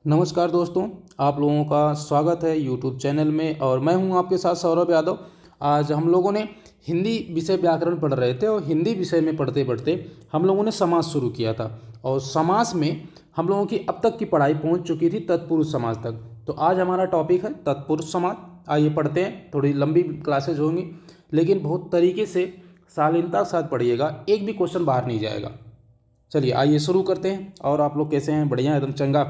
नमस्कार दोस्तों, आप लोगों का स्वागत है यूट्यूब चैनल में। और मैं हूं आपके साथ सौरभ यादव। आज हम लोगों ने हिंदी विषय व्याकरण पढ़ रहे थे और हिंदी विषय में पढ़ते पढ़ते हम लोगों ने समास शुरू किया था। और समास में हम लोगों की अब तक की पढ़ाई पहुंच चुकी थी तत्पुरुष समास तक। तो आज हमारा टॉपिक है तत्पुरुष समास। आइए पढ़ते हैं। थोड़ी लंबी क्लासेज होंगी लेकिन बहुत तरीके से शालीनता के साथ पढ़िएगा, एक भी क्वेश्चन बाहर नहीं जाएगा। चलिए आइए शुरू करते हैं। और आप लोग कैसे हैं? बढ़िया, एकदम चंगा।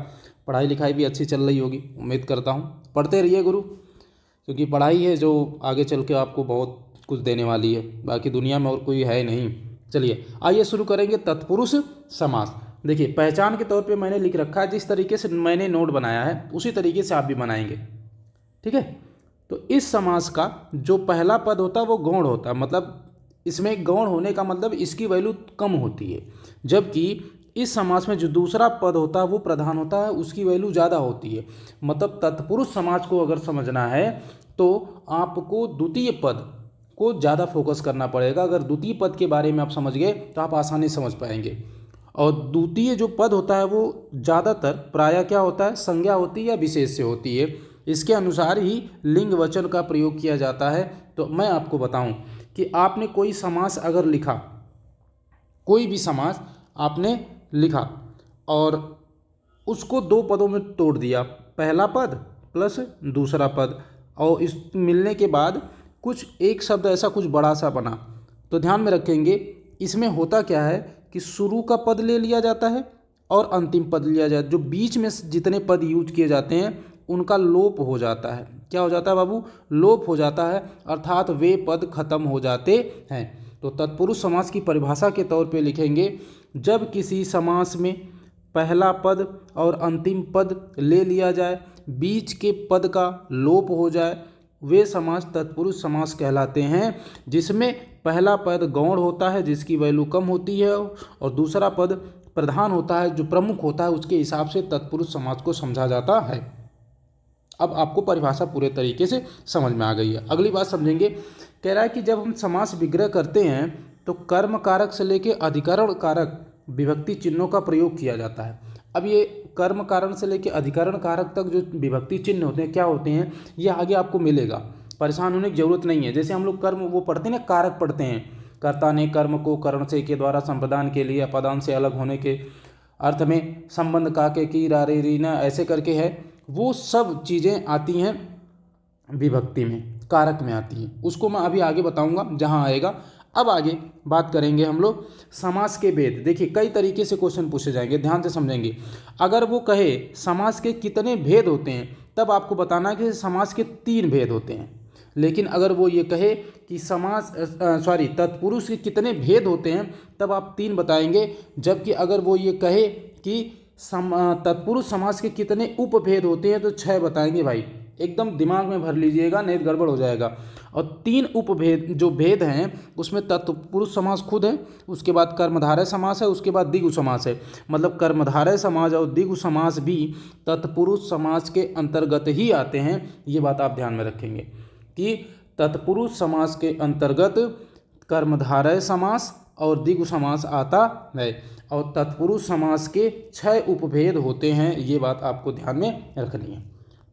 पढ़ाई लिखाई भी अच्छी चल रही होगी, उम्मीद करता हूँ। पढ़ते रहिए गुरु, क्योंकि पढ़ाई है जो आगे चल के आपको बहुत कुछ देने वाली है। बाकी दुनिया में और कोई है नहीं। चलिए आइए शुरू करेंगे तत्पुरुष समास। देखिए, पहचान के तौर पे मैंने लिख रखा है, जिस तरीके से मैंने नोट बनाया है उसी तरीके से आप भी बनाएंगे, ठीक है। तो इस समास का जो पहला पद होता है वो गौण होता है, मतलब इसमें गौण होने का मतलब इसकी वैल्यू कम होती है। जबकि इस समास में जो दूसरा पद होता है वो प्रधान होता है, उसकी वैल्यू ज़्यादा होती है। मतलब तत्पुरुष समास को अगर समझना है तो आपको द्वितीय पद को ज़्यादा फोकस करना पड़ेगा। अगर द्वितीय पद के बारे में आप समझ गए तो आप आसानी समझ पाएंगे। और द्वितीय जो पद होता है वो ज़्यादातर प्रायः क्या होता है, संज्ञा होती है या विशेष से होती है। इसके अनुसार ही लिंग वचन का प्रयोग किया जाता है। तो मैं आपको बताऊं कि आपने कोई समास अगर लिखा, कोई भी समास आपने लिखा और उसको दो पदों में तोड़ दिया, पहला पद प्लस दूसरा पद, और इस मिलने के बाद कुछ एक शब्द ऐसा कुछ बड़ा सा बना, तो ध्यान में रखेंगे इसमें होता क्या है कि शुरू का पद ले लिया जाता है और अंतिम पद लिया जाता है। जो बीच में जितने पद यूज किए जाते हैं उनका लोप हो जाता है। क्या हो जाता है बाबू? लोप हो जाता है, अर्थात वे पद खत्म हो जाते हैं। तो तत्पुरुष समास की परिभाषा के तौर पे लिखेंगे, जब किसी समास में पहला पद और अंतिम पद ले लिया जाए, बीच के पद का लोप हो जाए, वे समास तत्पुरुष समास कहलाते हैं। जिसमें पहला पद गौण होता है जिसकी वैल्यू कम होती है और दूसरा पद प्रधान होता है जो प्रमुख होता है, उसके हिसाब से तत्पुरुष समास को समझा जाता है। अब आपको परिभाषा पूरे तरीके से समझ में आ गई है। अगली बात समझेंगे। कह रहा है कि जब हम समास विग्रह करते हैं तो कर्म कारक से लेकर अधिकरण कारक विभक्ति चिन्हों का प्रयोग किया जाता है। अब ये कर्म कारण से लेकर अधिकरण कारक तक जो विभक्ति चिन्ह होते हैं क्या होते हैं, ये आगे आपको मिलेगा, परेशान होने की जरूरत नहीं है। जैसे हम लोग कर्म वो पढ़ते हैं ना, कारक पढ़ते हैं, कर्ता ने कर्म को करण से के द्वारा संप्रदान के लिए अपदान से अलग होने के अर्थ में संबंध का के की रा रे री ना ऐसे करके है, वो सब चीज़ें आती हैं विभक्ति में, कारक में आती हैं। उसको मैं अभी आगे बताऊंगा जहां आएगा। अब आगे बात करेंगे हम लोग समास के भेद। देखिए कई तरीके से क्वेश्चन पूछे जाएंगे, ध्यान से समझेंगे। अगर वो कहे समास के कितने भेद होते हैं तब आपको बताना है कि समास के 3 भेद होते हैं। लेकिन अगर वो ये कहे कि तत्पुरुष के कितने भेद होते हैं तब आप 3 बताएंगे। जबकि अगर वो ये कहे कि तत्पुरुष समास के कितने उपभेद होते हैं तो 6 बताएंगे। भाई एकदम दिमाग में भर लीजिएगा, नहीं तो गड़बड़ हो जाएगा। और 3 उपभेद जो भेद हैं उसमें तत्पुरुष समास खुद है, उसके बाद कर्मधारय समास है, उसके बाद द्विगु समास है। मतलब कर्मधारय समास और द्विगु समास भी तत्पुरुष समास के अंतर्गत ही आते हैं। ये बात आप ध्यान में रखेंगे कि तत्पुरुष समास के अंतर्गत कर्मधारय समास और द्विगु समास आता है और तत्पुरुष समास के 6 उपभेद होते हैं। ये बात आपको ध्यान में रखनी है,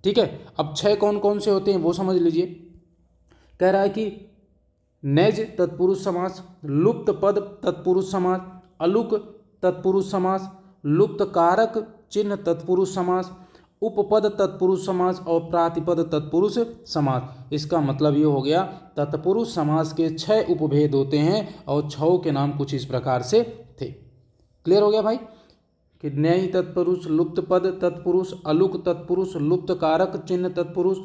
ठीक है। अब 6 कौन कौन से होते हैं वो समझ लीजिए। कह रहा है कि नैज तत्पुरुष समास, लुप्त पद तत्पुरुष समास, अलुक तत्पुरुष समास, लुप्त कारक चिन्ह तत्पुरुष समास, उपपद तत्पुरुष समास और प्रातिपद तत्पुरुष समास। इसका मतलब ये हो गया तत्पुरुष समास के 6 उपभेद होते हैं और 6 के नाम कुछ इस प्रकार से थे। क्लियर हो गया भाई कि न्यायी तत्पुरुष, लुप्त पद तत्पुरुष, अलुक तत्पुरुष, लुप्त कारक चिन्ह तत्पुरुष,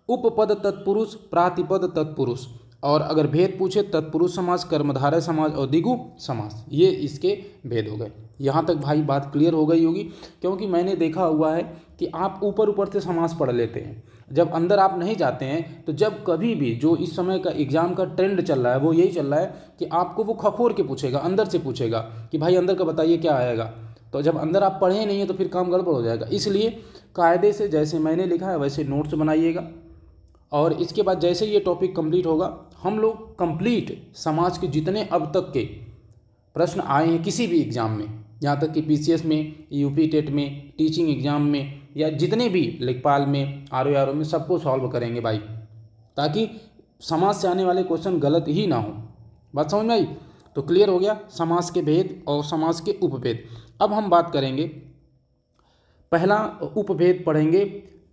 उपपद तत्पुरुष, प्रातिपद तत्पुरुष। और अगर भेद पूछे तत्पुरुष समास, कर्मधारय समास और द्विगु समास, ये इसके भेद हो गए। यहाँ तक भाई बात क्लियर हो गई होगी, क्योंकि मैंने देखा हुआ है कि आप ऊपर ऊपर से समास पढ़ लेते हैं, जब अंदर आप नहीं जाते हैं। तो जब कभी भी जो इस समय का एग्जाम का ट्रेंड चल रहा है वो यही चल रहा है कि आपको वो खखोर के पूछेगा, अंदर से पूछेगा कि भाई अंदर का बताइए क्या आएगा। तो जब अंदर आप पढ़े नहीं है तो फिर काम गड़बड़ हो जाएगा। इसलिए कायदे से जैसे मैंने लिखा है वैसे नोट्स बनाइएगा। और इसके बाद जैसे ये टॉपिक कंप्लीट होगा हम लोग कंप्लीट समाज के जितने अब तक के प्रश्न आए हैं किसी भी एग्ज़ाम में, यहाँ तक कि पीसीएस में, यूपी टेट में, टीचिंग एग्ज़ाम में या जितने भी लेखपाल में, आरओ आरओ में, सबको सॉल्व करेंगे भाई, ताकि समास से आने वाले क्वेश्चन गलत ही ना हो। बात समझ में आई? तो क्लियर हो गया समास के भेद और समास के उपभेद। अब हम बात करेंगे, पहला उपभेद पढ़ेंगे,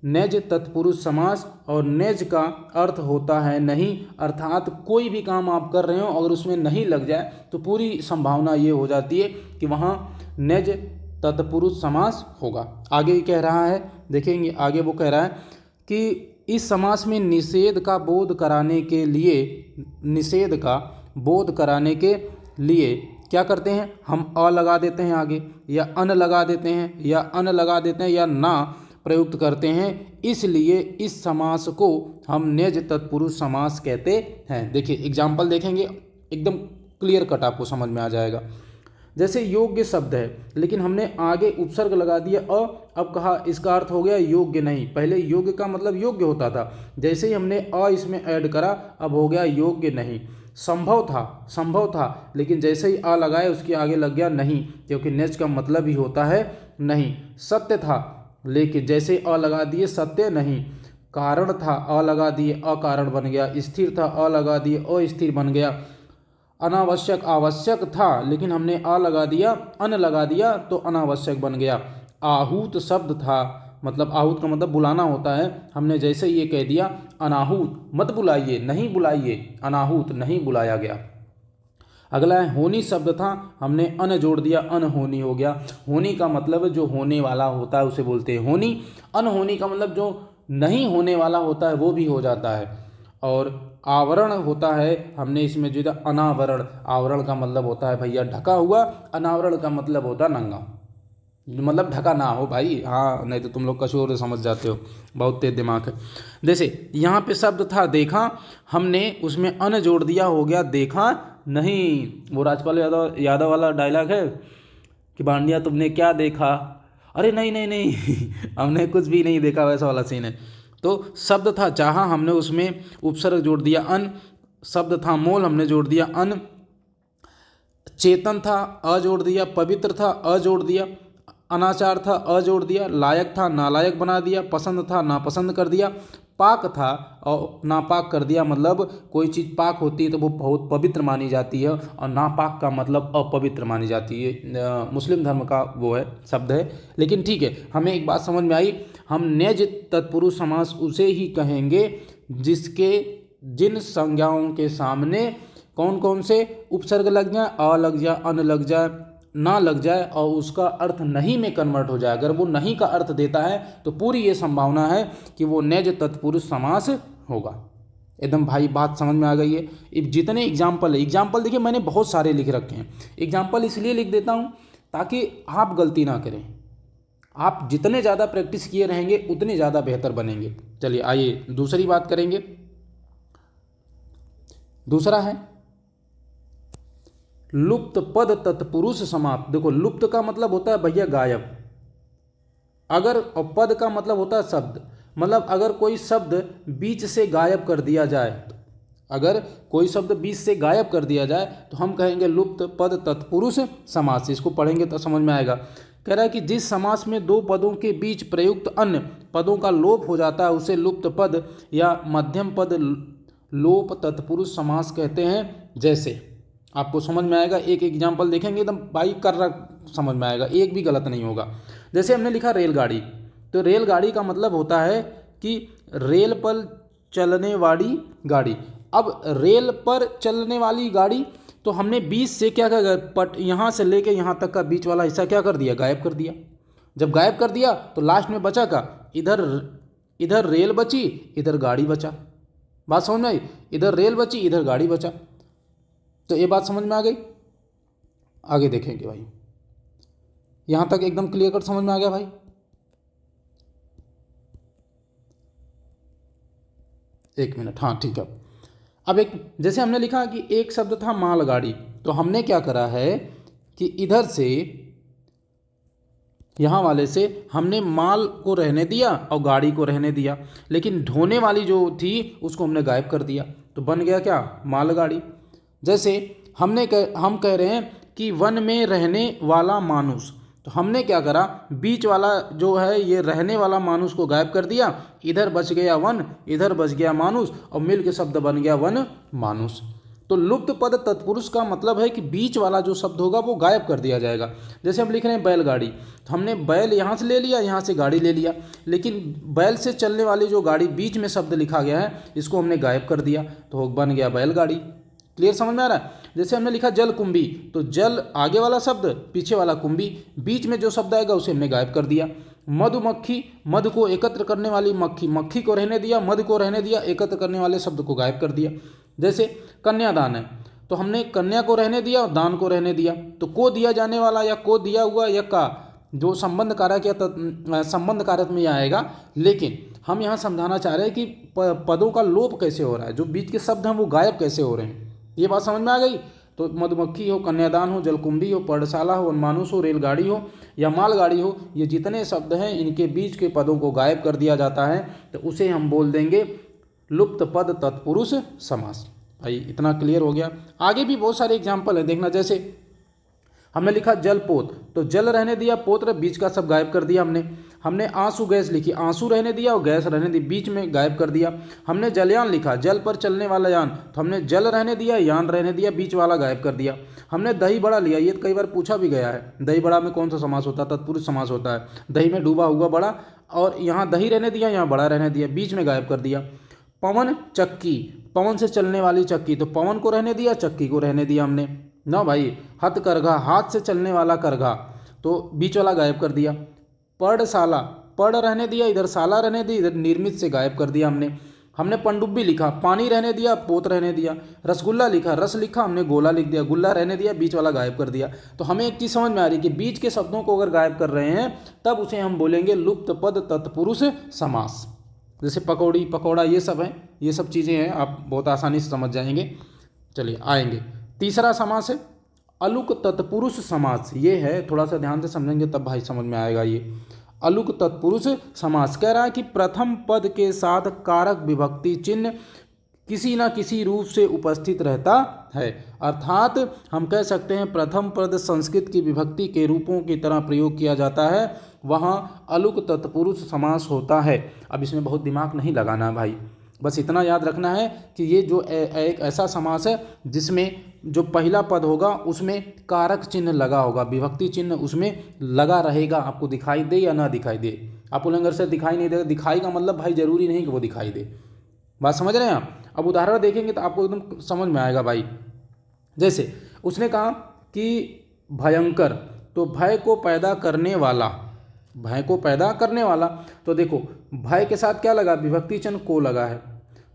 नेज तत्पुरुष समास। और नेज का अर्थ होता है नहीं, अर्थात कोई भी काम आप कर रहे हो अगर उसमें नहीं लग जाए तो पूरी संभावना ये हो जाती है कि वहाँ नेज तत्पुरुष समास होगा। आगे कह रहा है, देखेंगे आगे वो कह रहा है कि इस समास में निषेध का बोध कराने के लिए, निषेध का बोध कराने के लिए क्या करते हैं, हम अ लगा देते हैं आगे, या अन लगा देते हैं, या अन लगा देते हैं, या ना प्रयुक्त करते हैं। इसलिए इस समास को हम नेज तत्पुरुष समास कहते हैं। देखिए एग्जाम्पल देखेंगे, एकदम क्लियर कट आपको समझ में आ जाएगा। जैसे योग्य शब्द है, लेकिन हमने आगे उपसर्ग लगा दिया अ, अब कहा इसका अर्थ हो गया योग्य नहीं। पहले योग्य का मतलब योग्य होता था, जैसे ही हमने अ इसमें ऐड करा अब हो गया योग्य नहीं। संभव था, लेकिन जैसे ही आ लगाए उसके आगे लग गया नहीं, क्योंकि नेज का मतलब ही होता है नहीं। सत्य था, लेकिन जैसे अ लगा दिए सत्य नहीं। कारण था, अ लगा दिए अकारण बन गया। स्थिर था, अ लगा दिए अस्थिर बन गया। अनावश्यक आवश्यक था, लेकिन हमने आ लगा दिया, अन लगा दिया तो अनावश्यक बन गया। आहूत शब्द था, मतलब आहूत का मतलब बुलाना होता है, हमने जैसे ये कह दिया अनाहूत मत बुलाइए, नहीं बुलाइए, अनाहूत नहीं बुलाया गया। अगला है होनी शब्द था, हमने अन जोड़ दिया, अनहोनी हो गया। होनी का मतलब जो होने वाला होता है उसे बोलते हैं होनी। अनहोनी का मतलब जो नहीं होने वाला होता है वो भी हो जाता है। और आवरण होता है, हमने इसमें जो अनावरण, आवरण का मतलब होता है भैया ढका हुआ, अनावरण का मतलब होता है नंगा, मतलब ढका ना हो भाई, हाँ नहीं तो तुम लोग कहीं और समझ जाते हो, बहुत तेज दिमाग है। जैसे यहाँ पे शब्द था देखा, हमने उसमें अन जोड़ दिया, हो गया देखा नहीं। वो राजपाल यादव वाला डायलॉग है कि बांडिया तुमने क्या देखा, अरे नहीं नहीं नहीं हमने कुछ भी नहीं देखा, वैसा वाला सीन है। तो शब्द था चाहा, हमने उसमें उपसर्ग जोड़ दिया अन। शब्द था मोल, हमने जोड़ दिया अन। चेतन था, अ जोड़ दिया। पवित्र था, अ जोड़ दिया। अनाचार था, अ जोड़ दिया। लायक था, नालायक बना दिया। पसंद था, नापसंद कर दिया। पाक था और नापाक कर दिया, मतलब कोई चीज़ पाक होती है तो वो बहुत पवित्र मानी जाती है, और नापाक का मतलब अपवित्र मानी जाती है। मुस्लिम धर्म का वो है, शब्द है। लेकिन ठीक है, हमें एक बात समझ में आई, हम नेज तत्पुरुष समास उसे ही कहेंगे जिसके जिन संज्ञाओं के सामने कौन कौन से उपसर्ग लग जाए, अ लग जाए, अन लग जाए, ना लग जाए, और उसका अर्थ नहीं में कन्वर्ट हो जाए। अगर वो नहीं का अर्थ देता है तो पूरी ये संभावना है कि वो नेज तत्पुरुष समास होगा। एकदम भाई बात समझ में आ गई है। जितने एग्जाम्पल है, एग्जाम्पल देखिए मैंने बहुत सारे लिख रखे हैं। एग्जाम्पल इसलिए लिख देता हूँ ताकि आप गलती ना करें। आप जितने ज़्यादा प्रैक्टिस किए रहेंगे उतने ज़्यादा बेहतर बनेंगे। चलिए आइए दूसरी बात करेंगे। दूसरा है लुप्त पद तत्पुरुष समाप्त। देखो लुप्त का मतलब होता है भैया गायब, अगर, और पद का मतलब होता है शब्द, मतलब अगर कोई शब्द बीच से गायब कर दिया जाए, अगर कोई शब्द बीच से गायब कर दिया जाए तो हम कहेंगे लुप्त पद तत्पुरुष समास। इसको पढ़ेंगे तो समझ में आएगा। कह रहा है कि जिस समास में दो पदों के बीच प्रयुक्त अन्य पदों का लोप हो जाता है उसे लुप्त पद या मध्यम पद लोप तत्पुरुष समास कहते हैं। जैसे आपको समझ में आएगा, एक एग्जाम्पल देखेंगे एकदम भाई कर रहा समझ में आएगा, एक भी गलत नहीं होगा। जैसे हमने लिखा रेलगाड़ी, तो रेलगाड़ी का मतलब होता है कि रेल पर चलने वाली गाड़ी। अब रेल पर चलने वाली गाड़ी, तो हमने बीच से क्या कर पट यहाँ से लेके यहाँ तक का बीच वाला हिस्सा क्या कर दिया, गायब कर दिया। जब गायब कर दिया तो लास्ट में बचा का, इधर रेल बची, इधर गाड़ी बचा। बात समझ में आई? इधर रेल बची, इधर गाड़ी बचा। तो ये बात समझ में आ गई। आगे देखेंगे भाई, यहां तक एकदम क्लियर कट समझ में आ गया भाई। एक मिनट, हाँ ठीक है। अब एक, जैसे हमने लिखा कि एक शब्द था मालगाड़ी, तो हमने क्या करा है कि इधर से यहाँ वाले से हमने माल को रहने दिया और गाड़ी को रहने दिया, लेकिन ढोने वाली जो थी उसको हमने गायब कर दिया, तो बन गया क्या, मालगाड़ी। जैसे हम कह रहे हैं कि वन में रहने वाला मानुष, तो हमने क्या करा, बीच वाला जो है ये रहने वाला मानुष को गायब कर दिया, इधर बच गया वन, इधर बच गया मानुष, और मिल के शब्द बन गया वन मानुष। तो लुप्त पद तत्पुरुष का मतलब है कि बीच वाला जो शब्द होगा वो गायब कर दिया जाएगा। जैसे हम लिख रहे हैं बैलगाड़ी, तो हमने बैल यहाँ से ले लिया, यहाँ से गाड़ी ले लिया, लेकिन बैल से चलने वाली जो गाड़ी बीच में शब्द लिखा गया है इसको हमने गायब कर दिया, तो बन गया बैलगाड़ी। क्लियर, समझ में आ रहा है? जैसे हमने लिखा जल कुंभी, तो जल आगे वाला शब्द, पीछे वाला कुंभी, बीच में जो शब्द आएगा उसे हमने गायब कर दिया। मधुमक्खी, मधु को एकत्र करने वाली मक्खी, मक्खी को रहने दिया, मधु को रहने दिया, एकत्र करने वाले शब्द को गायब कर दिया। जैसे कन्यादान है, तो हमने कन्या को रहने दिया और दान को रहने दिया, तो को दिया जाने वाला या को दिया हुआ या का जो संबंध कारक या संबंध कारक में आएगा, लेकिन हम यहाँ समझाना चाह रहे हैं कि पदों का लोप कैसे हो रहा है, जो बीच के शब्द हैं वो गायब कैसे हो रहे हैं। ये बात समझ में आ गई? तो मधुमक्खी हो, कन्यादान हो, जलकुंभी हो, पर्णशाला हो, वनमानुष हो, रेलगाड़ी हो या मालगाड़ी हो, ये जितने शब्द हैं इनके बीच के पदों को गायब कर दिया जाता है, तो उसे हम बोल देंगे लुप्त पद तत्पुरुष समास। भाई इतना क्लियर हो गया? आगे भी बहुत सारे एग्जाम्पल है, देखना। जैसे हमने लिखा जलपोत, तो जल रहने दिया, पोत्र बीच का सब गायब कर दिया हमने आंसू गैस लिखी, आंसू रहने दिया और गैस रहने दी, बीच में गायब कर दिया। हमने जलयान लिखा, जल पर चलने वाला यान, तो हमने जल रहने दिया, यान रहने दिया, बीच वाला गायब कर दिया। हमने दही बड़ा लिया, ये कई बार पूछा भी गया है, दही बड़ा में कौन सा समास होता है? तत्पुरुष समास होता है। दही में डूबा हुआ बड़ा, और यहाँ दही रहने दिया, यहाँ बड़ा रहने दिया, बीच में गायब कर दिया। पवन चक्की, पवन से चलने वाली चक्की, तो पवन को रहने दिया, चक्की को रहने दिया हमने ना भाई। हथकरघा, हाथ से चलने वाला करघा, तो बीच वाला गायब कर दिया। पर्णशाला, पढ़ रहने दिया, इधर शाला रहने दी, इधर निर्मित से गायब कर दिया हमने पनडुब्बी लिखा, पानी रहने दिया, पोत रहने दिया। रसगुल्ला लिखा, रस लिखा, हमने गोला लिख दिया, गुल्ला रहने दिया, बीच वाला गायब कर दिया। तो हमें एक चीज़ समझ में आ रही है कि बीच के शब्दों को अगर गायब कर रहे हैं तब उसे हम बोलेंगे लुप्त पद तत्पुरुष समास। जैसे पकौड़ी, पकौड़ा, ये सब हैं, ये सब चीज़ें हैं, आप बहुत आसानी से समझ जाएंगे। चलिए आएंगे, तीसरा समास है अलुक तत्पुरुष समास। ये है, थोड़ा सा ध्यान से समझेंगे तब भाई समझ में आएगा। ये अलुक तत्पुरुष समास कह रहा है कि प्रथम पद के साथ कारक विभक्ति चिन्ह किसी न किसी रूप से उपस्थित रहता है, अर्थात हम कह सकते हैं प्रथम पद संस्कृत की विभक्ति के रूपों की तरह प्रयोग किया जाता है, वहाँ अलुक तत्पुरुष समास होता है। अब इसमें बहुत दिमाग नहीं लगाना भाई, बस इतना याद रखना है कि ये जो एक ऐसा समास है जिसमें जो पहला पद होगा उसमें कारक चिन्ह लगा होगा, विभक्ति चिन्ह उसमें लगा रहेगा, आपको दिखाई दे या ना दिखाई दे। आप बोलेंगे सर दिखाई नहीं देगा, दिखाई का मतलब भाई जरूरी नहीं कि वो दिखाई दे। बात समझ रहे हैं आप? अब उदाहरण देखेंगे तो आपको एकदम समझ में आएगा भाई। जैसे उसने कहा कि भयंकर, तो भय को पैदा करने वाला, भय को पैदा करने वाला, तो देखो भय के साथ क्या लगा, विभक्ति चिन्ह को लगा है।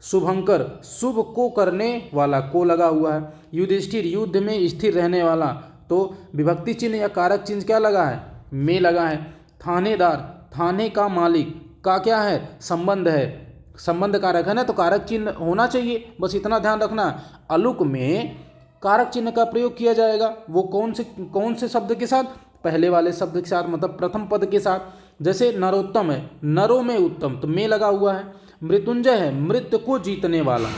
शुभंकर, शुभ को करने वाला, को लगा हुआ है। युधिष्ठिर, युद्ध में स्थिर रहने वाला, तो विभक्ति चिन्ह या कारक चिन्ह क्या लगा है, में लगा है। थानेदार, थाने का मालिक, का क्या है, संबंध है, संबंध कारक है ना, तो कारक चिन्ह होना चाहिए, बस इतना ध्यान रखना। अलुक में कारक चिन्ह का प्रयोग किया जाएगा, वो कौन से शब्द के साथ, पहले वाले शब्द के साथ, मतलब प्रथम पद के साथ। जैसे नरोत्तम है, नरों में उत्तम, तो में लगा हुआ है। मृत्युंजय है, मृत्यु को जीतने वाला।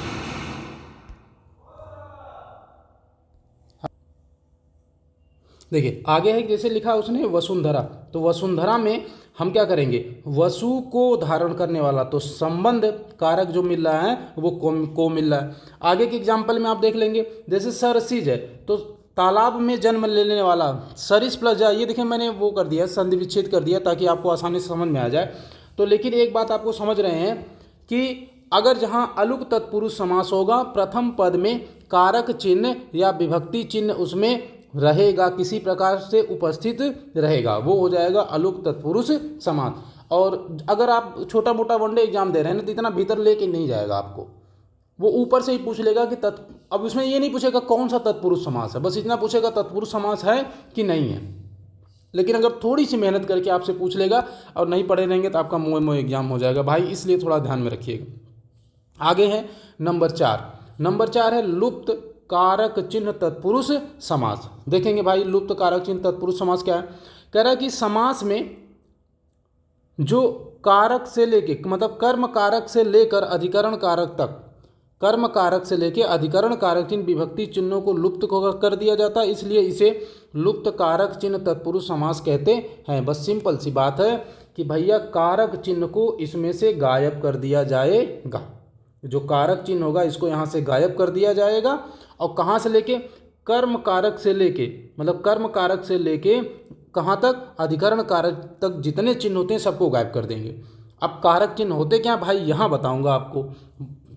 देखिए आगे है, जैसे लिखा उसने वसुंधरा, तो वसुंधरा में हम क्या करेंगे, वसु को धारण करने वाला, तो संबंध कारक जो मिल रहा है वो को मिल रहा है। आगे के एग्जाम्पल में आप देख लेंगे, जैसे सरसिज है, तो तालाब में जन्म लेने वाला, सरिस प्लस जा, ये देखिए मैंने वो कर दिया, संधि विच्छेद कर दिया ताकि आपको आसानी से समझ में आ जाए। तो लेकिन एक बात आपको समझ रहे हैं कि अगर जहाँ अलुक तत्पुरुष समास होगा, प्रथम पद में कारक चिन्ह या विभक्ति चिन्ह उसमें रहेगा, किसी प्रकार से उपस्थित रहेगा, वो हो जाएगा अलुक तत्पुरुष समास। और अगर आप छोटा मोटा वनडे एग्जाम दे रहे हैं ना, तो इतना भीतर लेके नहीं जाएगा आपको, वो ऊपर से ही पूछ लेगा कि अब उसमें ये नहीं पूछेगा कौन सा तत्पुरुष समास है, बस इतना पूछेगा तत्पुरुष समास है कि नहीं है। लेकिन अगर थोड़ी सी मेहनत करके आपसे पूछ लेगा और नहीं पढ़े रहेंगे तो आपका मोए एग्जाम हो जाएगा भाई, इसलिए थोड़ा ध्यान में रखिएगा। आगे है नंबर 4, नंबर 4 है लुप्त कारक चिन्ह तत्पुरुष समास। देखेंगे भाई लुप्त कारक चिन्ह तत्पुरुष समास क्या है। कह रहा है कि समास में जो कारक से लेके, मतलब कर्म कारक से लेकर अधिकरण कारक तक कर्म कारक से लेके अधिकरण कारक चिन्ह विभक्ति चिन्हों को लुप्त कर दिया जाता है, इसलिए इसे लुप्त कारक चिन्ह तत्पुरुष समास कहते हैं। बस सिंपल सी बात है कि भैया कारक चिन्ह को इसमें से गायब कर दिया जाएगा। जो कारक चिन्ह होगा इसको यहाँ से गायब कर दिया जाएगा। और कहाँ से लेके, कर्म कारक से लेके, मतलब कर्म कारक से लेके कहाँ तक, अधिकरण कारक तक जितने चिन्ह होते हैं सबको गायब कर देंगे। अब कारक चिन्ह होते क्या भाई, यहाँ बताऊंगा आपको।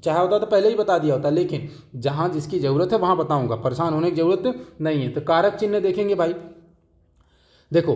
चाहे होता तो पहले ही बता दिया होता, लेकिन जहाँ जिसकी ज़रूरत है वहाँ बताऊंगा, परेशान होने की ज़रूरत नहीं है। तो कारक चिन्ह देखेंगे भाई, देखो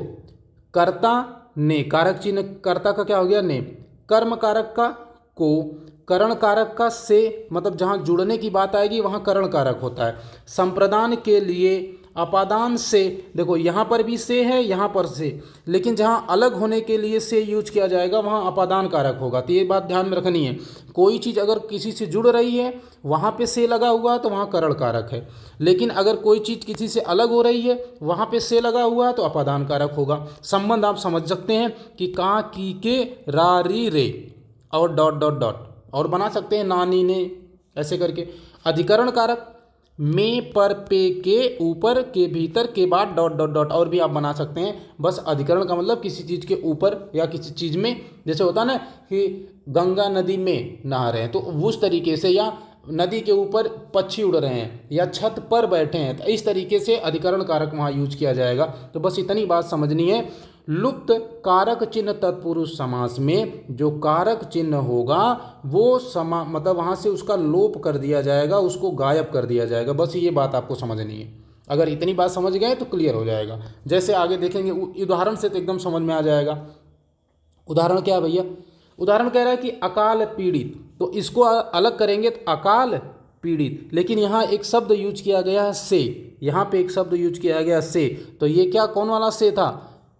कर्ता ने, कारक चिन्ह कर्ता का क्या हो गया ने, कर्म कारक का को, करण कारक का से, मतलब जहाँ जुड़ने की बात आएगी वहाँ करण कारक होता है। संप्रदान के लिए अपादान से, देखो यहाँ पर भी से है, यहाँ पर से, लेकिन जहाँ अलग होने के लिए से यूज किया जाएगा वहाँ अपादान कारक होगा। तो ये बात ध्यान में रखनी है, कोई चीज़ अगर किसी से जुड़ रही है वहाँ पे से लगा हुआ है तो वहाँ करण कारक है, लेकिन अगर कोई चीज़ किसी से अलग हो रही है वहाँ पे से लगा हुआ है तो अपादान कारक होगा। संबंध आप समझ सकते हैं कि का, की, के, रा, री, रे और डॉट डॉट डॉट, और बना सकते हैं नानी ने, ऐसे करके। अधिकरण कारक में, पर, पे, के, ऊपर, के भीतर, के बाद डॉट डॉट डॉट, और भी आप बना सकते हैं। बस अधिकरण का मतलब किसी चीज़ के ऊपर या किसी चीज़ में, जैसे होता है ना कि गंगा नदी में नहा रहे हैं तो उस तरीके से, या नदी के ऊपर पक्षी उड़ रहे हैं, या छत पर बैठे हैं, तो इस तरीके से अधिकरण कारक वहाँ यूज किया जाएगा। तो बस इतनी बात समझनी है। लुप्त कारक चिन्ह तत्पुरुष समास में जो कारक चिन्ह होगा वो मतलब वहाँ से उसका लोप कर दिया जाएगा, उसको गायब कर दिया जाएगा। बस ये बात आपको समझनी है। अगर इतनी बात समझ गए तो क्लियर हो जाएगा। जैसे आगे देखेंगे उदाहरण से तो एकदम समझ में आ जाएगा। उदाहरण क्या है भैया, उदाहरण कह रहा है कि अकाल पीड़ित, तो इसको अलग करेंगे तो अकाल पीड़ित, लेकिन यहाँ एक शब्द यूज किया गया है से, यहाँ पे एक शब्द यूज किया गया से, तो ये क्या, कौन वाला से था,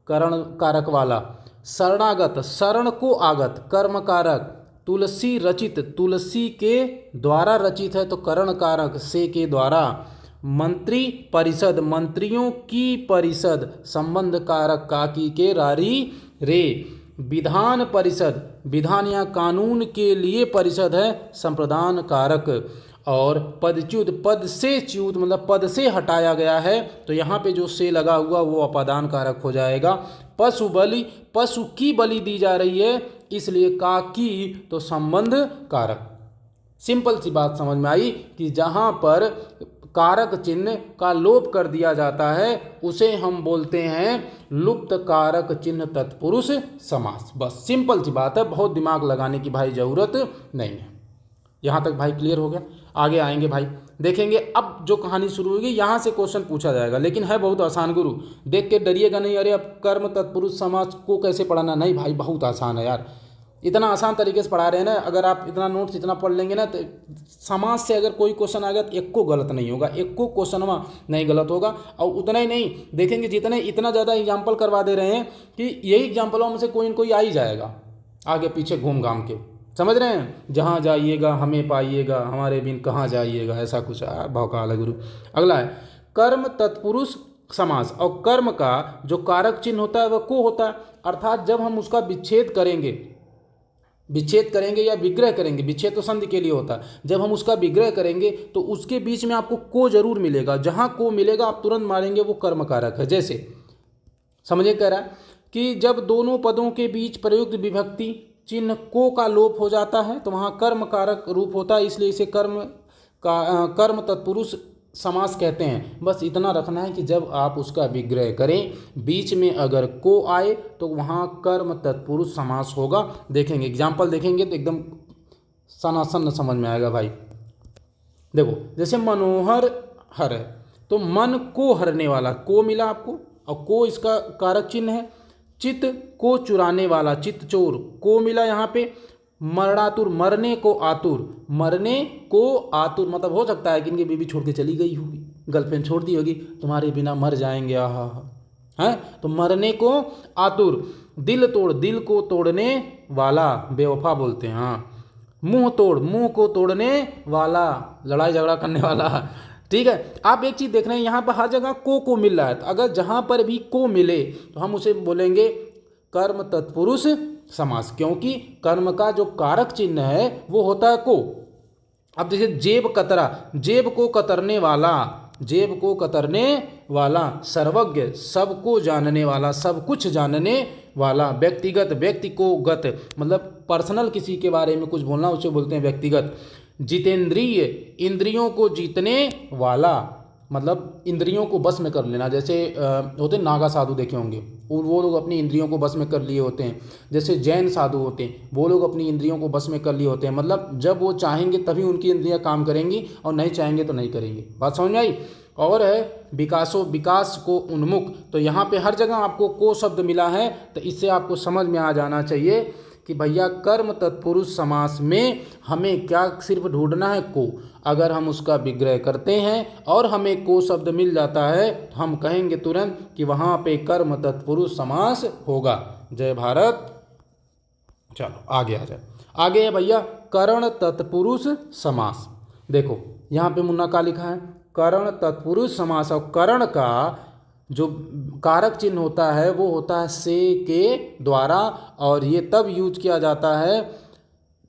करण कारक वाला। शरणागत, शरण को आगत, कर्म कारक। तुलसी रचित, तुलसी के द्वारा रचित है तो करण कारक से के द्वारा। मंत्री परिषद, मंत्रियों की परिषद, संबंध कारक का, की, के, रारी, रे। विधान परिषद, विधान या कानून के लिए परिषद है, संप्रदान कारक। और पदच्युत, पद से च्युत मतलब पद से हटाया गया है तो यहाँ पे जो से लगा हुआ वो अपादान कारक हो जाएगा। पशु बलि, पशु की बलि दी जा रही है इसलिए का, की, तो संबंध कारक। सिंपल सी बात समझ में आई कि जहाँ पर कारक चिन्ह का लोप कर दिया जाता है उसे हम बोलते हैं लुप्त कारक चिन्ह तत्पुरुष समास। बस सिंपल सी बात है, बहुत दिमाग लगाने की भाई जरूरत नहीं है। यहाँ तक भाई क्लियर हो गया। आगे आएंगे भाई, देखेंगे अब जो कहानी शुरू होगी यहाँ से क्वेश्चन पूछा जाएगा, लेकिन है बहुत आसान गुरु, देख के डरिएगा नहीं अरे अब कर्म तत्पुरुष समास को कैसे पढ़ाना, नहीं भाई बहुत आसान है यार, इतना आसान तरीके से पढ़ा रहे हैं ना। अगर आप इतना नोट्स इतना पढ़ लेंगे ना तो समाज से अगर कोई क्वेश्चन आ गया तो एक को गलत नहीं होगा, एक को क्वेश्चन नहीं गलत होगा। और उतना ही नहीं, देखेंगे जितने इतना ज़्यादा एग्जाम्पल करवा दे रहे हैं कि यही एग्जाम्पलों में से कोई न कोई आ ही जाएगा आगे पीछे घूम घाम के, समझ रहे हैं। जहाँ जाइएगा हमें पाइएगा, हमारे बिन कहाँ जाइएगा, ऐसा कुछ भौकाल है गुरु। अगला है कर्म तत्पुरुष समास, और कर्म का जो कारक चिन्ह होता है वह को होता है, अर्थात जब हम उसका विच्छेद करेंगे या विग्रह करेंगे, विच्छेद तो संधि के लिए होता है, जब हम उसका विग्रह करेंगे तो उसके बीच में आपको को जरूर मिलेगा, जहाँ को मिलेगा आप तुरंत मारेंगे वो कर्म कारक है। जैसे समझे कह रहा है कि जब दोनों पदों के बीच प्रयुक्त विभक्ति चिन्ह को का लोप हो जाता है तो वहाँ कर्म कारक रूप होता है, इसलिए इसे कर्म तत्पुरुष समास कहते हैं। बस इतना रखना है कि जब आप उसका विग्रह करें बीच में अगर को आए तो वहाँ कर्म तत्पुरुष समास होगा। देखेंगे एग्जाम्पल देखेंगे तो एकदम सनासन समझ में आएगा भाई। देखो जैसे मनोहर हर है तो मन को हरने वाला को मिला आपको, और को इसका कारक चिन्ह है। चित को चुराने वाला चित चोर को मिला यहाँ पे। मरणातुर मरने को आतुर, मरने को आतुर मतलब हो सकता है कि इनकी बीवी छोड़ के चली गई होगी, गर्लफ्रेंड छोड़ दी होगी, तुम्हारे बिना मर जाएंगे आहा है, तो मरने को आतुर। दिल तोड़ दिल को तोड़ने वाला बेवफा बोलते हैं। हाँ मुंह तोड़ मुंह को तोड़ने वाला लड़ाई झगड़ा करने वाला। ठीक है, आप एक चीज़ देख रहे हैं यहाँ पर हर जगह को मिल रहा है, तो अगर जहाँ पर भी को मिले तो हम उसे बोलेंगे कर्म तत्पुरुष समास, क्योंकि कर्म का जो कारक चिन्ह है वो होता है को, अब देखिए जेब कतरा, जेब को कतरने वाला, जेब को कतरने वाला, सर्वज्ञ सबको जानने वाला, सब कुछ जानने वाला, व्यक्तिगत व्यक्ति को गत मतलब पर्सनल किसी के बारे में कुछ बोलना उसे बोलते हैं व्यक्तिगत, जितेंद्रिय इंद्रियों को जीतने वाला मतलब इंद्रियों को बस में कर लेना, जैसे होते हैं नागा साधु देखे होंगे वो लोग अपनी इंद्रियों को बस में कर लिए होते हैं, जैसे जैन साधु होते हैं वो लोग अपनी इंद्रियों को बस में कर लिए होते हैं, मतलब जब वो चाहेंगे तभी उनकी इंद्रियां काम करेंगी और नहीं चाहेंगे तो नहीं करेंगी। बात समझ में आई। और है विकास को उन्मुख, तो यहाँ पे हर जगह आपको को शब्द मिला है, तो इससे आपको समझ में आ जाना चाहिए कि भैया कर्म तत्पुरुष समास में हमें क्या सिर्फ ढूंढना है को, अगर हम उसका विग्रह करते हैं और हमें को शब्द मिल जाता है तो हम कहेंगे तुरंत कि वहाँ पे कर्म तत्पुरुष समास होगा। जय भारत। चलो आगे आ जाए। आगे है भैया करण तत्पुरुष समास। देखो यहाँ पे मुन्ना का लिखा है करण तत्पुरुष समास, और करण का जो कारक चिन्ह होता है वो होता है से के द्वारा, और ये तब यूज किया जाता है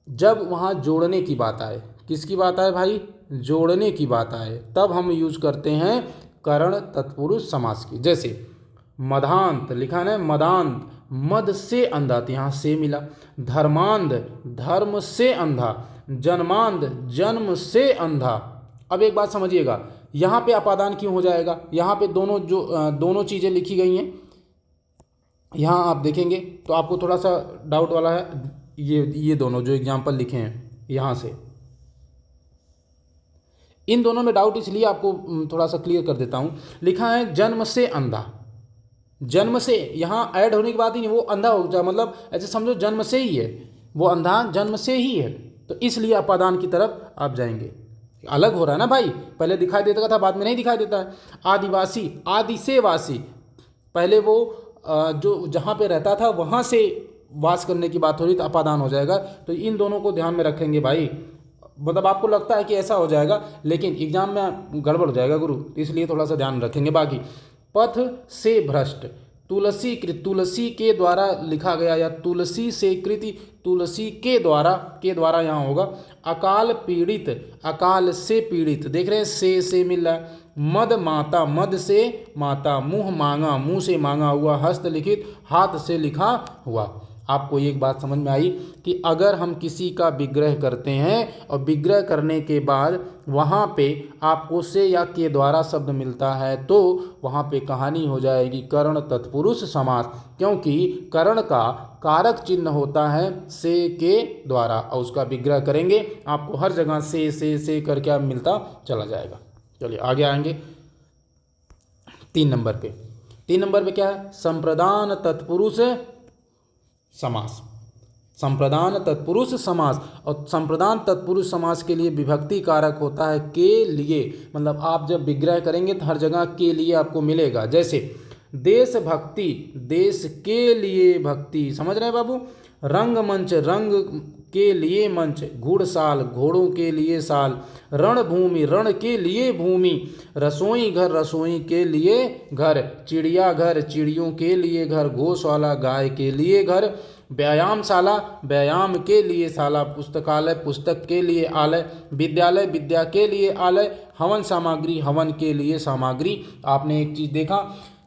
जब वहाँ जोड़ने की बात आए। किसकी बात आए भाई? जोड़ने की बात आए, तब हम यूज करते हैं करण तत्पुरुष समास की। जैसे मदांत लिखा है, मदांत मद से अंधा, तो यहाँ से मिला। धर्मांध धर्म से अंधा, जन्मांध जन्म से अंधा। अब एक बात समझिएगा, यहाँ पे अपादान क्यों हो जाएगा? यहाँ पे दोनों चीज़ें लिखी गई हैं, यहाँ आप देखेंगे तो आपको थोड़ा सा डाउट वाला है। ये दोनों जो एग्जाम्पल लिखे हैं यहाँ से, इन दोनों में डाउट इसलिए आपको थोड़ा सा क्लियर कर देता हूँ। लिखा है जन्म से अंधा, जन्म से यहाँ ऐड होने की बात ही नहीं, वो अंधा हो जाए, मतलब ऐसे समझो जन्म से ही है, वो अंधा जन्म से ही है, तो इसलिए अपादान की तरफ आप जाएंगे। अलग हो रहा है ना भाई, पहले दिखाई देता था बाद में नहीं दिखाई देता है। आदिवासी आदि से वासी, पहले वो जो जहाँ पे रहता था वहाँ से वास करने की बात हो रही तो अपादान हो जाएगा। तो इन दोनों को ध्यान में रखेंगे भाई, मतलब आपको लगता है कि ऐसा हो जाएगा लेकिन एग्जाम में गड़बड़ हो जाएगा गुरु, इसलिए थोड़ा सा ध्यान रखेंगे। बाकी पथ से भ्रष्ट, तुलसी कृत, तुलसी के द्वारा लिखा गया या तुलसी से कृति, तुलसी के द्वारा यहाँ होगा। अकाल पीड़ित, अकाल से पीड़ित, देख रहे हैं से मिल रहा है। मद माता, मद से माता। मुँह मांगा, मुँह से मांगा हुआ। हस्त लिखित, हाथ से लिखा हुआ। आपको एक बात समझ में आई कि अगर हम किसी का विग्रह करते हैं और विग्रह करने के बाद वहाँ पे आपको से या के द्वारा शब्द मिलता है तो वहाँ पे कहानी हो जाएगी करण तत्पुरुष समास, क्योंकि करण का कारक चिन्ह होता है से के द्वारा, और उसका विग्रह करेंगे आपको हर जगह से करके आप मिलता चला जाएगा। चलिए आगे आएंगे 3 नंबर पे। 3 नंबर पे क्या है? संप्रदान तत्पुरुष समास। संप्रदान तत्पुरुष समास, और संप्रदान तत्पुरुष समास के लिए विभक्ति कारक होता है के लिए, मतलब आप जब विग्रह करेंगे तो हर जगह के लिए आपको मिलेगा। जैसे देशभक्ति, देश के लिए भक्ति, समझ रहे हैं बाबू। रंगमंच, रंग के लिए मंच। घुड़साल, घोड़ों के लिए साल। रणभूमि, रण के लिए भूमि। रसोई घर, रसोई के लिए घर। चिड़ियाघर, चिड़ियों के लिए घर। गौशाला, गाय के लिए घर। व्यायामशाला, व्यायाम के लिए शाला। पुस्तकालय, पुस्तक के लिए आलय। विद्यालय, विद्या के लिए आलय। हवन सामग्री, हवन के लिए सामग्री। आपने एक चीज़ देखा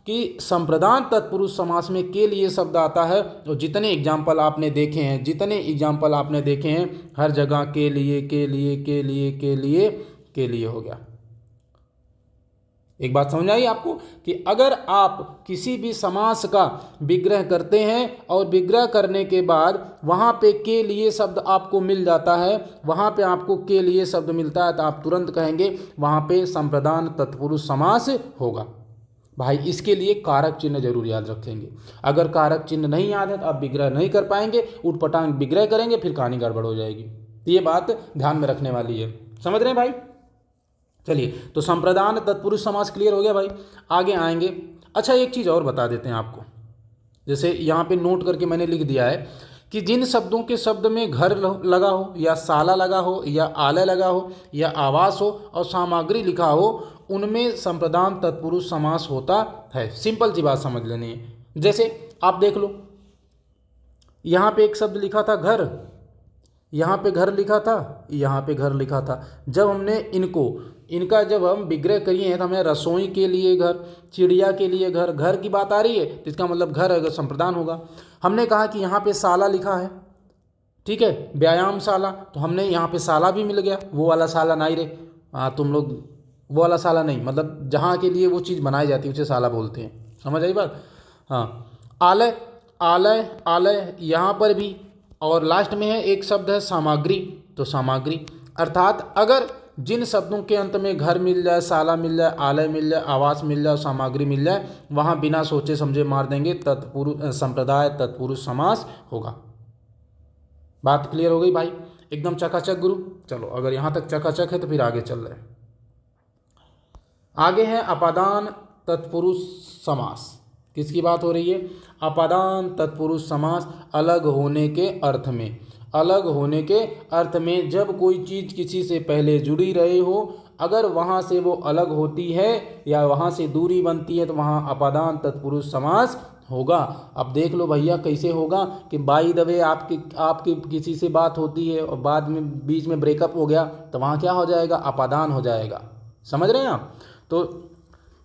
कि संप्रदान तत्पुरुष समास में के लिए शब्द आता है, तो जितने एग्जाम्पल आपने देखे हैं हर जगह के लिए हो गया। एक बात समझ आई आपको कि अगर आप किसी भी समास का विग्रह करते हैं और विग्रह करने के बाद वहाँ पे के लिए शब्द आपको मिल जाता है, वहाँ पे आपको के लिए शब्द मिलता है, तो आप तुरंत कहेंगे वहाँ पे संप्रदान तत्पुरुष समास होगा। भाई इसके लिए कारक चिन्ह जरूर याद रखेंगे। अगर कारक चिन्ह नहीं याद है तो आप विग्रह नहीं कर पाएंगे, उटपटांग विग्रह करेंगे, फिर कहानी गड़बड़ हो जाएगी। तो ये बात ध्यान में रखने वाली है, समझ रहे हैं भाई। चलिए, तो संप्रदान तत्पुरुष समास क्लियर हो गया भाई। आगे आएंगे। अच्छा, एक चीज़ और बता देते हैं आपको, जैसे यहाँ पे नोट करके मैंने लिख दिया है कि जिन शब्दों के शब्द में घर लगा हो या साला लगा हो या आलय लगा हो या आवास हो और सामग्री लिखा हो, उनमें संप्रदान तत्पुरुष समास होता है। सिंपल सी बात समझ लेनी है। जैसे आप देख लो, यहाँ पे एक शब्द लिखा था घर, यहाँ पे घर लिखा था, यहाँ पे घर लिखा था। जब हमने इनका जब हम विग्रह करिए हैं तो हमें रसोई के लिए घर, चिड़िया के लिए घर, घर की बात आ रही है तो इसका मतलब घर अगर संप्रदान होगा। हमने कहा कि यहाँ पे शाला लिखा है, ठीक है, व्यायामशाला, तो हमने यहाँ पे शाला भी मिल गया, वो वाला शाला नहीं रे, हाँ तुम लोग वो वाला शाला नहीं, मतलब जहाँ के लिए वो चीज़ बनाई जाती है उसे शाला बोलते हैं, समझ आई बात। हाँ, आलय, आलय आलय यहाँ पर भी, और लास्ट में है एक शब्द है सामग्री, तो सामग्री, अर्थात अगर जिन शब्दों के अंत में घर मिल जाए, शाला मिल जाए, आलय मिल जाए, आवास मिल जाए, सामग्री मिल जाए, वहाँ बिना सोचे समझे मार देंगे, तत्पुरुष संप्रदाय तत्पुरुष समास होगा। बात क्लियर हो गई भाई, एकदम चकाचक गुरु। चलो अगर यहाँ तक चकाचक है तो फिर आगे चल रहे हैं। आगे है अपादान तत्पुरुष समास। किसकी बात हो रही है? अपादान तत्पुरुष समास, अलग होने के अर्थ में। अलग होने के अर्थ में जब कोई चीज़ किसी से पहले जुड़ी रहे हो, अगर वहाँ से वो अलग होती है या वहाँ से दूरी बनती है तो वहाँ अपादान तत्पुरुष समास होगा। अब देख लो भैया कैसे होगा कि बाई द वे आपकी किसी से बात होती है और बाद में बीच में ब्रेकअप हो गया तो वहाँ क्या हो जाएगा? अपादान हो जाएगा। समझ रहे हैं आप? तो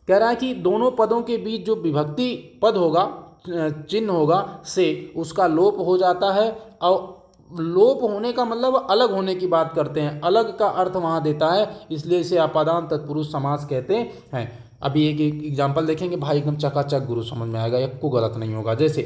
कह रहा है कि दोनों पदों के बीच जो विभक्ति पद होगा, चिन्ह होगा, से उसका लोप हो जाता है। और लोप होने का मतलब अलग होने की बात करते हैं, अलग का अर्थ वहाँ देता है, इसलिए इसे अपादान तत्पुरुष समास कहते हैं। अभी एक एग्जाम्पल देखेंगे भाई, एकदम चकाचक गुरु समझ में आएगा, आपको गलत नहीं होगा। जैसे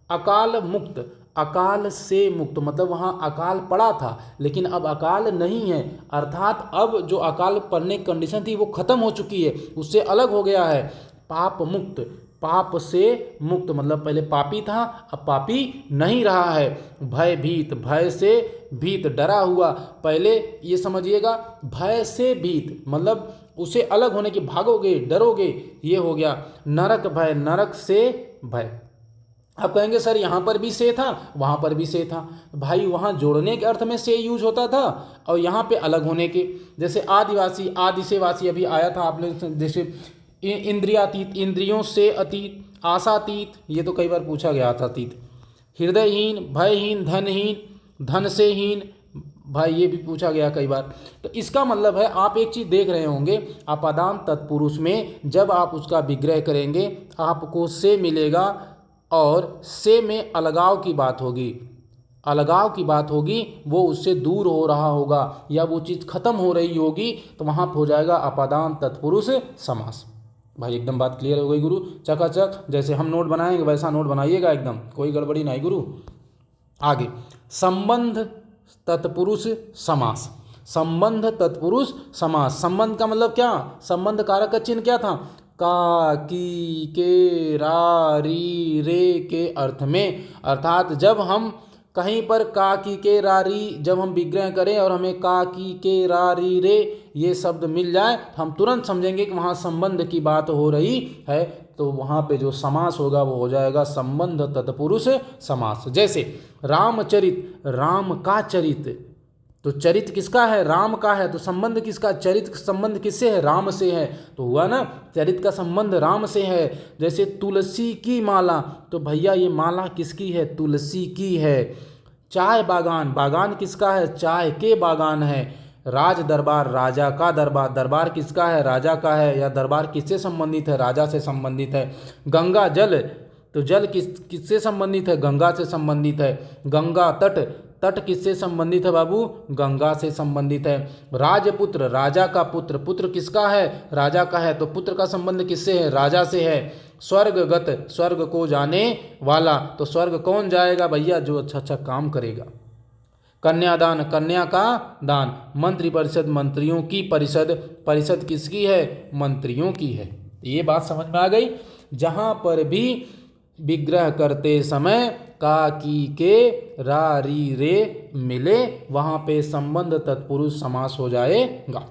अकाल मुक्त, अकाल से मुक्त, मतलब वहाँ अकाल पड़ा था लेकिन अब अकाल नहीं है, अर्थात अब जो अकाल पड़ने की कंडीशन थी वो खत्म हो चुकी है, उससे अलग हो गया है। पाप मुक्त, पाप से मुक्त, मतलब पहले पापी था अब पापी नहीं रहा है। भयभीत, भय से भीत, डरा हुआ, पहले ये समझिएगा भय से भीत मतलब उसे अलग होने की, भागोगे, डरोगे, ये हो गया। नरक भय, नरक से भय। अब कहेंगे सर यहाँ पर भी से था वहाँ पर भी से था, भाई वहाँ जोड़ने के अर्थ में से यूज होता था और यहाँ पे अलग होने के। जैसे आदिवासी, आदि से वासी अभी आया था आपने, जैसे इंद्रियातीत, इंद्रियों से अतीत, आशातीत, ये तो कई बार पूछा गया था अतीत। हृदयहीन, भयहीन, धनहीन, धन से हीन, भाई ये भी पूछा गया कई बार। तो इसका मतलब है आप एक चीज़ देख रहे होंगे, अपादान तत्पुरुष में जब आप उसका विग्रह करेंगे आपको से मिलेगा और से में अलगाव की बात होगी, अलगाव की बात होगी, वो उससे दूर हो रहा होगा या वो चीज़ खत्म हो रही होगी, तो वहाँ हो जाएगा अपादान तत्पुरुष समास। भाई एकदम बात क्लियर हो गई गुरु, चकाचक। जैसे हम नोट बनाएंगे वैसा नोट बनाइएगा, एकदम कोई गड़बड़ी नहीं गुरु। आगे संबंध तत्पुरुष समास, संबंध तत्पुरुष समास। संबंध का मतलब क्या? संबंध कारक का चिन्ह क्या था? का, की, के, रा, री, रे के अर्थ में, अर्थात जब हम कहीं पर का, की, के, रा, री जब हम विग्रह करें और हमें का, की, के, रा, री, रे ये शब्द मिल जाए तो हम तुरंत समझेंगे कि वहाँ संबंध की बात हो रही है, तो वहाँ पे जो समास होगा वो हो जाएगा संबंध तत्पुरुष समास। जैसे रामचरित, राम का चरित, तो चरित किसका है? राम का है, तो संबंध किसका? चरित संबंध किससे है? राम से है, तो हुआ ना, चरित का संबंध राम से है। जैसे तुलसी की माला, तो भैया ये माला किसकी है? तुलसी की है। चाय बागान, बागान किसका है? चाय के बागान है। राज दरबार, राजा का दरबार, दरबार किसका है? राजा का है, या दरबार किससे संबंधित है? राजा से संबंधित है। गंगा जल, तो जल किससे संबंधित है? गंगा से संबंधित है। गंगा तट, तट किससे संबंधित है बाबू? गंगा से संबंधित है। राजपुत्र, राजा का पुत्र, पुत्र किसका है? राजा का है, तो पुत्र का संबंध किससे है? राजा से है। स्वर्गगत, स्वर्ग को जाने वाला, तो स्वर्ग कौन जाएगा भैया? जो अच्छा अच्छा काम करेगा। कन्यादान, कन्या का दान। मंत्री परिषद, मंत्रियों की परिषद, परिषद किसकी है? मंत्रियों की है। ये बात समझ में आ गई। जहाँ पर भी विग्रह करते समय का, की, के, रा, री, रे मिले वहाँ पे संबंध तत्पुरुष समास हो जाएगा।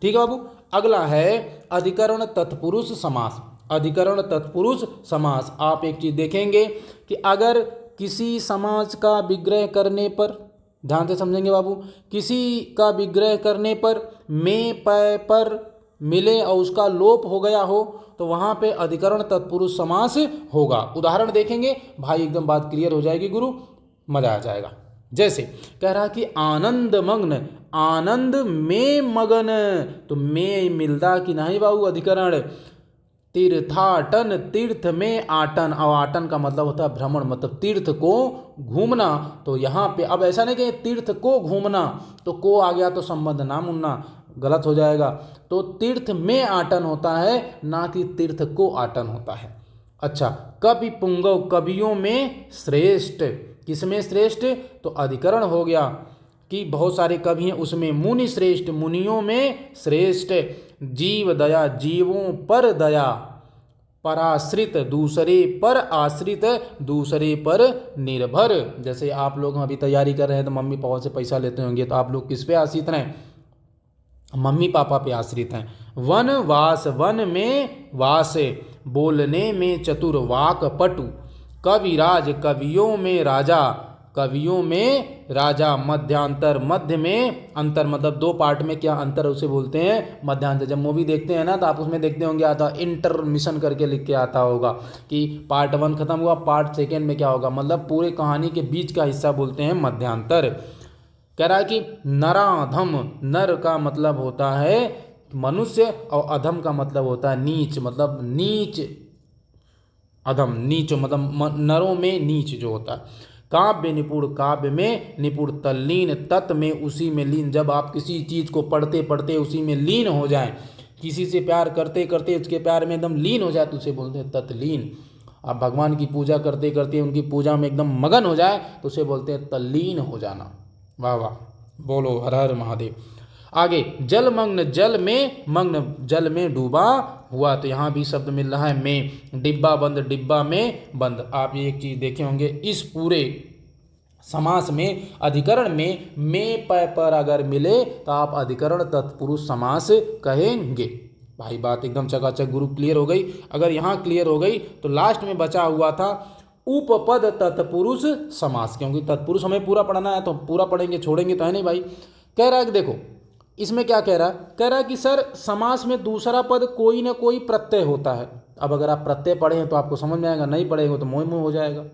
ठीक है बाबू। अगला है अधिकरण तत्पुरुष समास। अधिकरण तत्पुरुष समास, आप एक चीज़ देखेंगे कि अगर किसी समाज का विग्रह करने पर, ध्यान से समझेंगे बाबू, किसी का विग्रह करने पर में, पै, पर मिले और उसका लोप हो गया हो तो वहाँ पे अधिकरण तत्पुरुष समास होगा। उदाहरण देखेंगे भाई, एकदम बात क्लियर हो जाएगी गुरु, मजा आ जाएगा। जैसे कह रहा कि आनंद मग्न, आनंद में मगन, तो में मिलता कि नहीं बाबू अधिकरण। तीर्थाटन, तीर्थ में आटन, और आटन का मतलब होता है भ्रमण, मतलब तीर्थ को घूमना। तो यहाँ पे अब ऐसा नहीं कि तीर्थ को घूमना, तो को आ गया तो संबंध ना मुनना, गलत हो जाएगा। तो तीर्थ में आटन होता है, ना कि तीर्थ को आटन होता है। अच्छा, कवि पुंगव, कवियों में श्रेष्ठ, किसमें श्रेष्ठ, तो अधिकरण हो गया कि बहुत सारे कवि हैं, उसमें मुनि श्रेष्ठ, मुनियों में श्रेष्ठ। जीव दया, जीवों पर दया। पराश्रित, दूसरे पर आश्रित, दूसरे पर निर्भर। जैसे आप लोग अभी तैयारी कर रहे हैं तो मम्मी पापा से पैसा लेते होंगे, तो आप लोग किस पे आश्रित हैं, मम्मी पापा पे आश्रित हैं। वन वास, वन में वास, बोलने में चतुर, वाक पटु। कविराज, कवियों में राजा, कवियों में राजा। मध्यांतर, मध्य में अंतर, मतलब दो पार्ट में क्या अंतर, उसे बोलते हैं मध्यांतर। जब मूवी देखते हैं ना तो आप उसमें देखते होंगे आता इंटरमिशन करके लिख के आता होगा कि पार्ट 1 खत्म हुआ, पार्ट 2 में क्या होगा, मतलब पूरे कहानी के बीच का हिस्सा बोलते हैं मध्यांतर। कह रहा है कि नराधम, नर का मतलब होता है मनुष्य, और अधम का मतलब होता है नीच, मतलब नीच, अधम नीच मतलब नरों में नीच जो होता है। काव्य निपुण, काव्य में निपुण। तल्लीन, तत् में उसी में लीन, जब आप किसी चीज़ को पढ़ते पढ़ते उसी में लीन हो जाएं, किसी से प्यार करते करते उसके प्यार में एकदम लीन हो जाए तो उसे बोलते हैं तत्लीन। आप भगवान की पूजा करते करते उनकी पूजा में एकदम मगन हो जाए तो उसे बोलते हैं तल्लीन हो जाना। वाह वाह, बोलो हर हर महादेव। आगे, जलमग्न, जल में मग्न, जल में डूबा हुआ, तो यहाँ भी शब्द मिल रहा है में। डिब्बा बंद, डिब्बा में बंद। आप ये एक चीज़ देखे होंगे, इस पूरे समास में अधिकरण में पर अगर मिले तो आप अधिकरण तत्पुरुष समास कहेंगे। भाई बात एकदम चकाचक गुरु क्लियर हो गई। अगर यहाँ क्लियर हो गई तो लास्ट में बचा हुआ था उपपद तत्पुरुष समास, क्योंकि तत्पुरुष हमें पूरा पढ़ना है तो पूरा पढ़ेंगे, छोड़ेंगे तो है नहीं भाई। कह रहा है कि देखो इसमें क्या कह रहा है, कह रहा है कि सर समास में दूसरा पद कोई ना कोई प्रत्यय होता है। अब अगर आप प्रत्यय पढ़े हैं तो आपको समझ में आएगा, नहीं पढ़ेंगे तो मोह मोह हो जाएगा,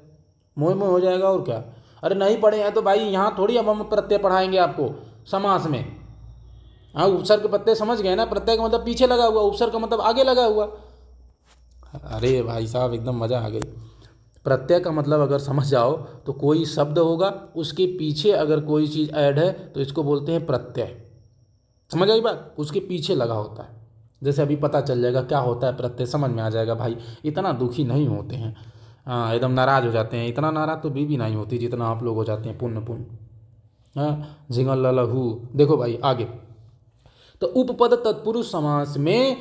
मोह मोह हो जाएगा। और क्या, अरे नहीं पढ़े हैं तो भाई यहाँ थोड़ी अब हम प्रत्यय पढ़ाएंगे आपको समास में। हाँ, उपसर्ग प्रत्यय समझ गए ना, प्रत्यय का मतलब पीछे लगा हुआ, उपसर्ग का मतलब आगे लगा हुआ। अरे भाई साहब एकदम मज़ा आ गई। प्रत्यय का मतलब अगर समझ जाओ तो कोई शब्द होगा, उसके पीछे अगर कोई चीज़ ऐड है तो इसको बोलते हैं प्रत्यय। समझ आई बात, उसके पीछे लगा होता है। जैसे अभी पता चल जाएगा क्या होता है प्रत्यय, समझ में आ जाएगा भाई। इतना दुखी नहीं होते हैं, हाँ एकदम नाराज़ हो जाते हैं। इतना नाराज़ तो बीवी नहीं होती जितना आप लोग हो जाते हैं, पुण्य पुण्य। हाँ, झिंगल लहू। देखो भाई आगे, तो उपपद तत्पुरुष समास में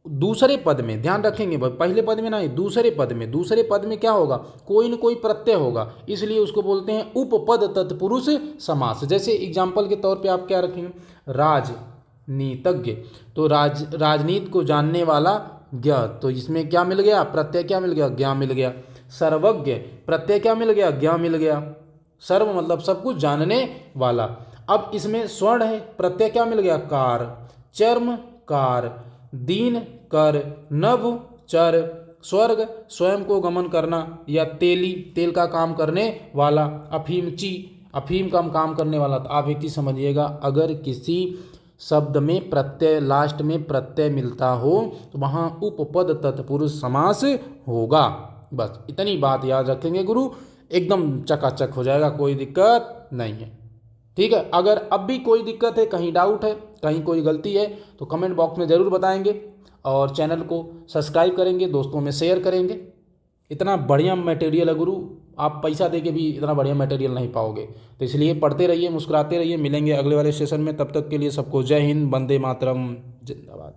दूसरे पद में ध्यान रखेंगे भाई, पहले पद में नहीं, दूसरे पद में। दूसरे पद में क्या होगा, कोई न कोई प्रत्यय होगा, इसलिए उसको बोलते हैं उपपद तत्पुरुष समास। जैसे एग्जाम्पल के तौर पे आप क्या रखेंगे, राजनीतज्ञ, तो राजनीति को जानने वाला ज्ञ, तो इसमें क्या मिल गया, प्रत्यय क्या मिल गया, ज्ञ मिल गया। सर्वज्ञ, प्रत्यय क्या मिल गया, ज्ञ मिल गया। सर्व मतलब सब कुछ जानने वाला। अब इसमें स्वर्ण है, प्रत्यय क्या मिल गया, कार। चर्म, कार। दीन, कर। नभ, चर। स्वर्ग, स्वयं को गमन करना या तेली, तेल का काम करने वाला। अफीमची, अफीम का काम करने वाला। तो आप एक चीज समझिएगा, अगर किसी शब्द में प्रत्यय, लास्ट में प्रत्यय मिलता हो तो वहाँ उपपद तत्पुरुष समास होगा। बस इतनी बात याद रखेंगे गुरु, एकदम चकाचक हो जाएगा, कोई दिक्कत नहीं है। ठीक है, अगर अब भी कोई दिक्कत है, कहीं डाउट है, कहीं कोई गलती है तो कमेंट बॉक्स में ज़रूर बताएंगे, और चैनल को सब्सक्राइब करेंगे, दोस्तों में शेयर करेंगे। इतना बढ़िया मटेरियल है गुरु, आप पैसा दे के भी इतना बढ़िया मटेरियल नहीं पाओगे। तो इसलिए पढ़ते रहिए, मुस्कुराते रहिए। मिलेंगे अगले वाले सेशन में, तब तक के लिए सबको जय हिंद, वंदे मातरम, जिंदाबाद।